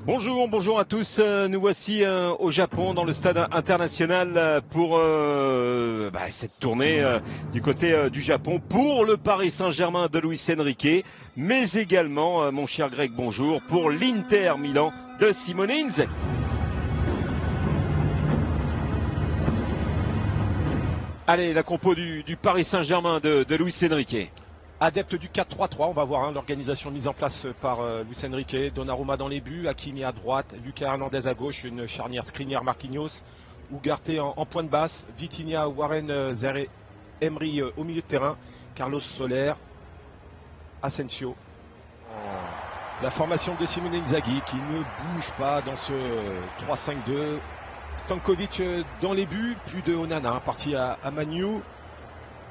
Bonjour, bonjour à tous. Nous voici au Japon, dans le stade international pour cette tournée du côté du Japon pour le Paris Saint-Germain de Luis Enrique, mais également, mon cher Greg, bonjour, pour l'Inter Milan de Simone Inzaghi. Allez, la compo du Paris Saint-Germain de Luis Enrique. Adepte du 4-3-3, on va voir l'organisation mise en place par Luis Enrique. Donnarumma dans les buts, Hakimi à droite, Lucas Hernandez à gauche, une charnière Skriniar-Marquinhos, Ugarte en pointe basse, Vitinha, Warren, Zaire, Emery au milieu de terrain, Carlos Soler, Asensio. La formation de Simone Inzaghi qui ne bouge pas dans ce 3-5-2. Stankovic dans les buts, plus de Onana, parti à Manu.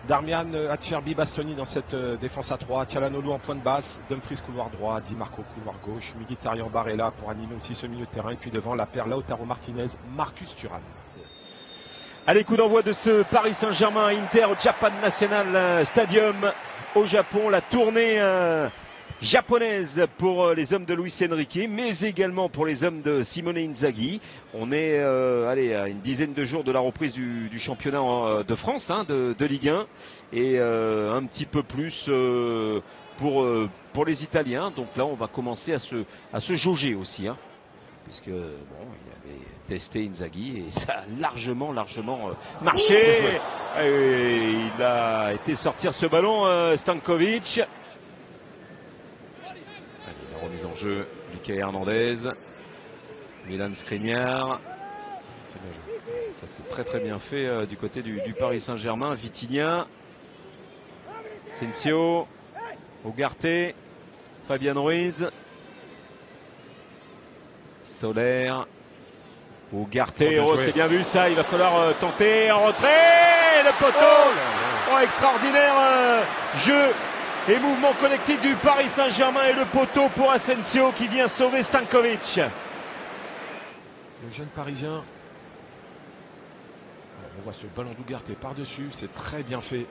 Darmian, Acerbi, Bastoni dans cette défense à 3, Calhanoglu en pointe basse, Dumfries couloir droit, Di Marco couloir gauche, Mkhitaryan Barella pour animer aussi ce milieu de terrain, et puis devant la paire Lautaro Martinez, Marcus Thuram. Allez, coup d'envoi de ce Paris Saint-Germain Inter au Japan National Stadium au Japon, la tournée japonaise pour les hommes de Luis Enrique, mais également pour les hommes de Simone Inzaghi. On est à une dizaine de jours de la reprise du championnat de France, de Ligue 1, et un petit peu plus pour les Italiens. Donc là, on va commencer à se jauger aussi, puisque il avait testé Inzaghi et ça a largement marché. Et il a été sortir ce ballon, Stankovic. La remise en jeu, Lucas Hernandez, Milan Skriniar. C'est bien joué. Ça c'est très bien fait du côté du Paris Saint-Germain. Vitinha, Asensio, Ugarte, Fabian Ruiz, Soler, Ugarte. C'est bien vu ça, il va falloir tenter en retrait. Le poteau, extraordinaire jeu et mouvement collectif du Paris Saint-Germain, et le poteau pour Asensio qui vient sauver Stankovic. Le jeune Parisien. Alors, on voit ce ballon d'Ugarte par-dessus, c'est très bien fait.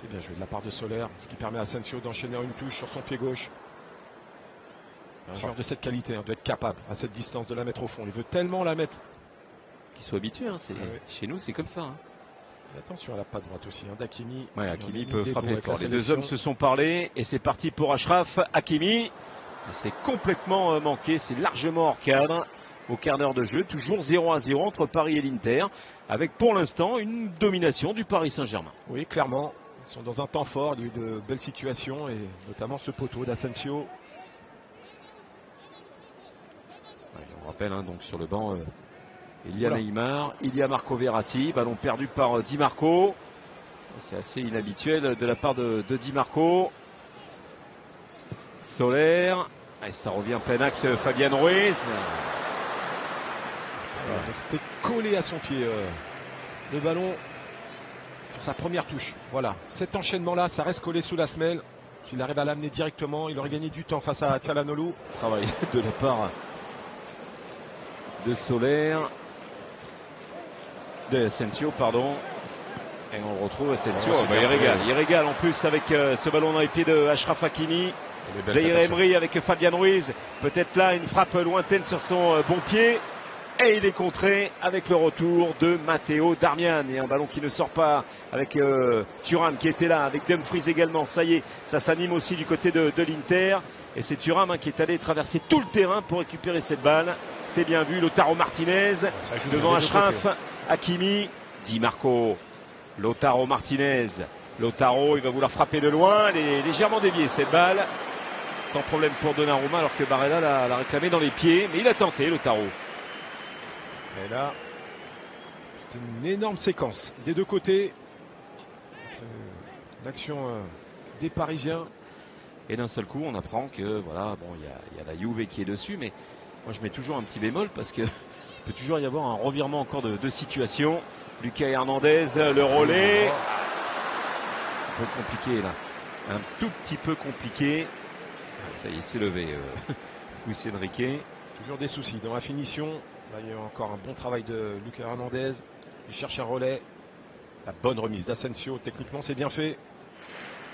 C'est bien joué de la part de Soler, ce qui permet à Asensio d'enchaîner une touche sur son pied gauche. Un joueur de cette qualité doit être capable à cette distance de la mettre au fond. Il veut tellement la mettre. Qu'il soit habitué, chez nous c'est comme ça. Et attention à la patte droite aussi, d'Hakimi. Hakimi peut frapper fort. Les deux hommes se sont parlé et c'est parti pour Achraf Hakimi. C'est complètement manqué, c'est largement hors cadre au quart d'heure de jeu. Toujours 0-0 entre Paris et l'Inter, avec pour l'instant une domination du Paris Saint-Germain. Oui, clairement, ils sont dans un temps fort, il y a eu de belles situations et notamment ce poteau d'Asensio. On rappelle donc sur le banc. Il y a Neymar, il y a Marco Verratti, ballon perdu par Di Marco. C'est assez inhabituel de la part de Di Marco. Soler, et ça revient plein axe, Fabian Ruiz. C'était collé à son pied le ballon sur sa première touche. Voilà, cet enchaînement-là, ça reste collé sous la semelle. S'il arrive à l'amener directement, il aurait gagné du temps face à Calhanoglu. Travail de la part de Soler. De Asensio, pardon. Et on retrouve Asensio. Il régale en plus avec ce ballon dans les pieds de Achraf Hakimi. Zaire Emery avec Fabian Ruiz. Peut-être là une frappe lointaine sur son bon pied. Et il est contré avec le retour de Matteo Darmian. Et un ballon qui ne sort pas avec Thuram qui était là, avec Dumfries également. Ça y est, ça s'anime aussi du côté de l'Inter. Et c'est Thuram qui est allé traverser tout le terrain pour récupérer cette balle. C'est bien vu, Lautaro Martinez devant Achraf Hakimi, Di Marco, Lautaro Martinez. Lautaro, il va vouloir frapper de loin, elle est légèrement déviée cette balle. Sans problème pour Donnarumma, alors que Barella l'a réclamé dans les pieds. Mais il a tenté, Lautaro. Et là, c'est une énorme séquence des deux côtés. L'action des Parisiens. Et d'un seul coup, on apprend que il y a la Juve qui est dessus, mais moi je mets toujours un petit bémol parce que il peut toujours y avoir un revirement encore de situation. Lucas Hernandez, le relais. Un peu compliqué là. Un tout petit peu compliqué. Ça y est, c'est levé. Luis Enrique. Toujours des soucis dans la finition. Là, il y a encore un bon travail de Lucas Hernandez. Il cherche un relais. La bonne remise d'Asensio. Techniquement, c'est bien fait.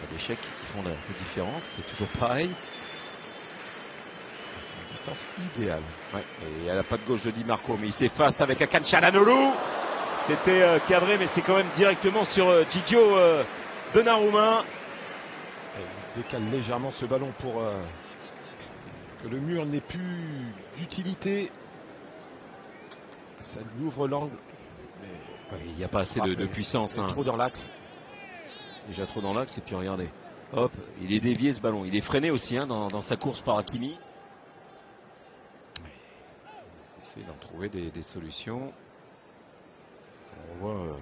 Il y a des chèques qui font la différence, c'est toujours pareil. C'est une distance idéale. Ouais. Et à la patte gauche de Di Marco, mais il s'efface avec Akan Çalhanoğlu. C'était cadré, mais c'est quand même directement sur Gigio Donnarumma. Il décale légèrement ce ballon pour que le mur n'ait plus d'utilité. Ça lui ouvre l'angle. Il n'y a pas assez de puissance. Hein. Trop dans l'axe. Déjà trop dans l'axe, et puis regardez. Hop, il est dévié ce ballon. Il est freiné aussi hein, dans sa course par Hakimi. Il essaie d'en trouver des solutions. On voit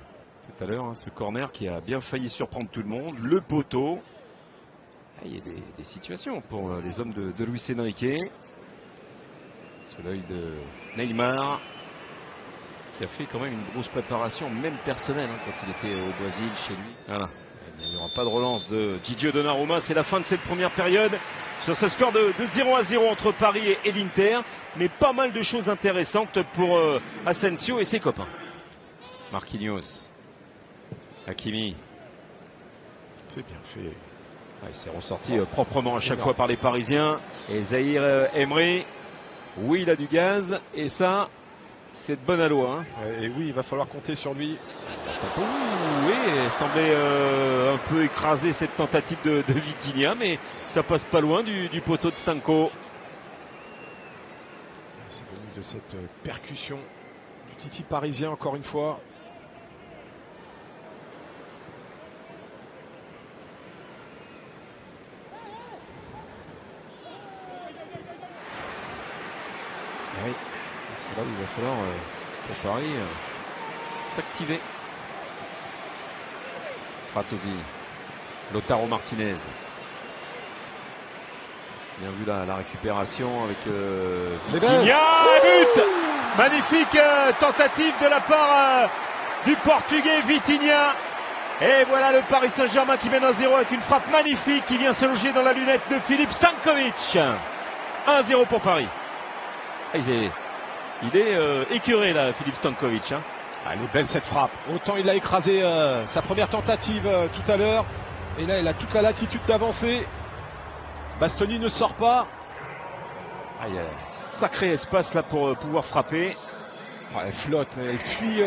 tout à l'heure hein, ce corner qui a bien failli surprendre tout le monde. Le poteau. Ah, il y a des situations pour les hommes de Luis Enrique. Sous l'œil de Neymar, qui a fait quand même une grosse préparation, même personnelle, hein, quand il était au Brésil chez lui. Voilà. Il n'y aura pas de relance de Gigio Donnarumma. C'est la fin de cette première période. Sur ce score de 0-0 entre Paris et l'Inter. Mais pas mal de choses intéressantes pour Asensio et ses copains. Marquinhos. Hakimi. C'est bien fait. Ouais, il s'est ressorti proprement à chaque fois par les Parisiens. Et Zahir Emery. Oui, il a du gaz. Et ça, c'est de bonne alloi. Hein. Et oui, il va falloir compter sur lui. Oui, il semblait un peu écraser cette tentative de Vitinha, mais ça passe pas loin du poteau de Stanko. C'est venu de cette percussion du Titi parisien encore une fois. Oui, c'est là où il va falloir pour Paris s'activer. Fratesi, Lautaro Martinez. Bien vu la récupération avec Vitinha. But! Magnifique tentative de la part du Portugais Vitinha. Et voilà le Paris Saint-Germain qui mène 1-0 avec une frappe magnifique qui vient se loger dans la lunette de Filip Stanković. 1-0 pour Paris. Il est écœuré là, Filip Stanković. Hein. Ah, elle est belle cette frappe. Autant il a écrasé sa première tentative tout à l'heure. Et là, il a toute la latitude d'avancer. Bastoni ne sort pas. Ah, il y a un sacré espace là pour pouvoir frapper. Ah, elle flotte, elle fuit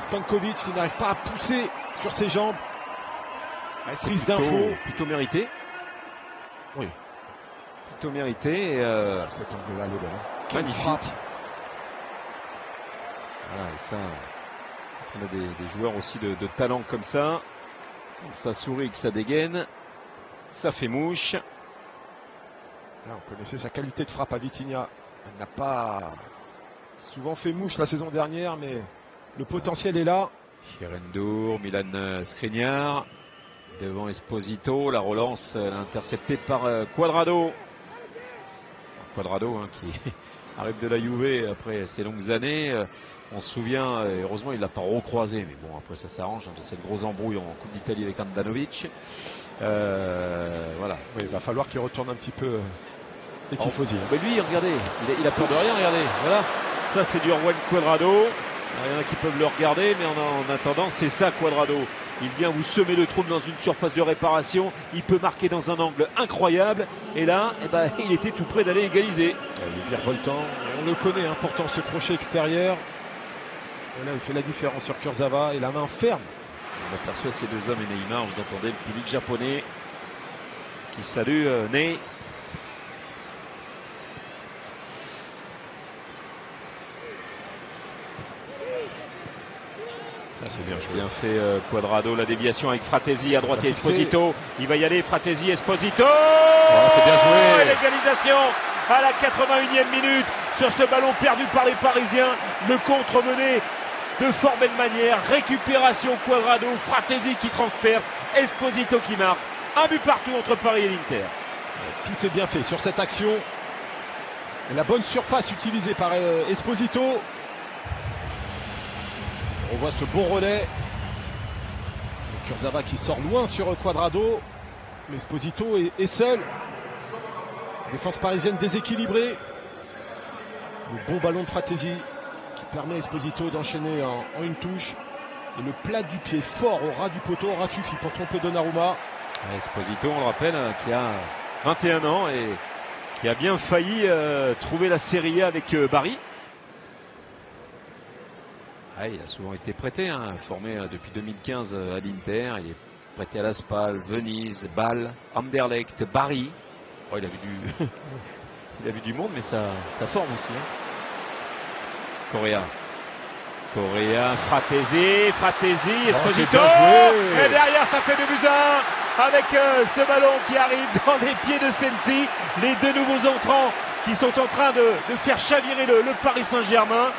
Stanković qui n'arrive pas à pousser sur ses jambes. Prise d'info. Plutôt mérité. Oui. Plutôt mérité. Cet angle-là, le ballon. Magnifique. Voilà, et ça, on a des joueurs aussi de talent comme ça. Ça sourit, que ça dégaine. Ça fait mouche. Là, on connaissait sa qualité de frappe à Vitinha. Elle n'a pas souvent fait mouche la saison dernière, mais le potentiel est là. Hirendour, Milan Skriniar. Devant Esposito, la relance interceptée par Cuadrado. Cuadrado hein, qui arrive de la Juve après ces longues années. On se souvient, heureusement il ne l'a pas recroisé, mais bon après ça s'arrange, hein, c'est le gros embrouille en Coupe d'Italie avec Handanovic. Voilà. Oui, il va falloir qu'il retourne un petit peu les tifosi. Mais lui, regardez, il a peur de rien, regardez. Voilà, ça c'est du Juan Cuadrado. Il y en a qui peuvent le regarder, mais en attendant, c'est ça Cuadrado. Il vient vous semer le trouble dans une surface de réparation. Il peut marquer dans un angle incroyable. Et là, eh ben, il était tout près d'aller égaliser. Il est virevoltant. On le connaît, hein, pourtant ce crochet extérieur. Et là, il fait la différence sur Kurzawa et la main ferme. On aperçoit ces deux hommes et Neymar. Vous entendez le public japonais qui salue Ney. C'est bien joué. Bien fait Cuadrado, la déviation avec Fratesi à droite et Esposito. Il va y aller, Fratesi, Esposito. C'est bien joué. L'égalisation à la 81e minute sur ce ballon perdu par les Parisiens. Le contre mené de fort belle manière. Récupération Cuadrado, Fratesi qui transperce, Esposito qui marque. Un but partout entre Paris et l'Inter. Tout est bien fait sur cette action. Et la bonne surface utilisée par Esposito. On voit ce bon relais. Kurzawa qui sort loin sur Cuadrado. Mais Esposito est seul. Défense parisienne déséquilibrée. Le bon ballon de Fratesi qui permet à Esposito d'enchaîner en une touche. Et le plat du pied fort au ras du poteau aura suffi pour tromper Donnarumma. Esposito, on le rappelle, qui a 21 ans et qui a bien failli trouver la Serie A avec Bari. Ah, il a souvent été prêté, hein, formé depuis 2015 à l'Inter. Il est prêté à la Spal, Venise, Bâle, Anderlecht, Bari. Oh, il a vu du il a vu du monde, mais ça forme aussi. Hein. Correa, Fratesi, Esposito. Et derrière, ça fait 2-1 avec ce ballon qui arrive dans les pieds de Sensi. Les deux nouveaux entrants qui sont en train de faire chavirer le Paris Saint-Germain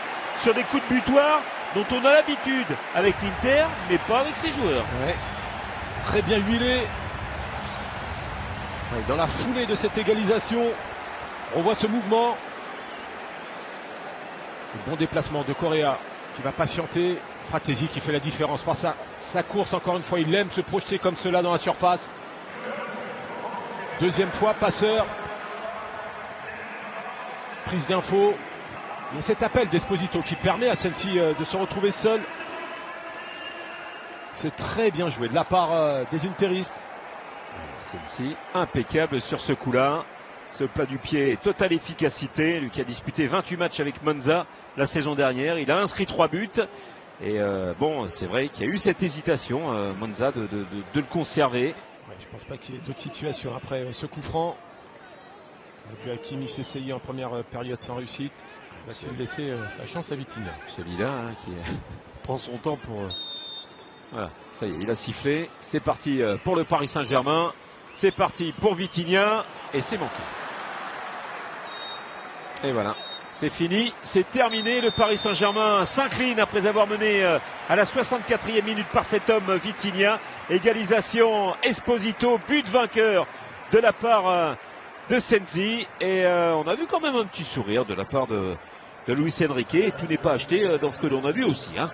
sur des coups de butoir dont on a l'habitude avec l'Inter, mais pas avec ses joueurs. Ouais. Très bien huilé. Dans la foulée de cette égalisation, on voit ce mouvement. Le bon déplacement de Correa qui va patienter. Fratesi qui fait la différence par sa course. Encore une fois, il aime se projeter comme cela dans la surface. Deuxième fois, passeur. Prise d'info. Et cet appel d'Esposito qui permet à Sensi de se retrouver seul. C'est très bien joué de la part des interistes. Sensi impeccable sur ce coup-là. Ce plat du pied, totale efficacité. Lui qui a disputé 28 matchs avec Monza la saison dernière. Il a inscrit 3 buts. Et bon, c'est vrai qu'il y a eu cette hésitation, Monza, de le conserver. Ouais, je ne pense pas qu'il y ait d'autres situations après ce coup franc. Hakimi s'essayait en première période sans réussite. Il va-t-il laisser sa chance à Vitinha? Celui-là hein, qui prend son temps pour... Voilà, ça y est, il a sifflé. C'est parti pour le Paris Saint-Germain. C'est parti pour Vitinha. Et c'est manqué. Et voilà, c'est fini, c'est terminé. Le Paris Saint-Germain s'incline après avoir mené à la 64e minute par cet homme Vitinha. Égalisation Esposito, but vainqueur de la part de Sensi. Et on a vu quand même un petit sourire de la part de Luis Enrique. Et tout n'est pas acheté dans ce que l'on a vu aussi. Hein.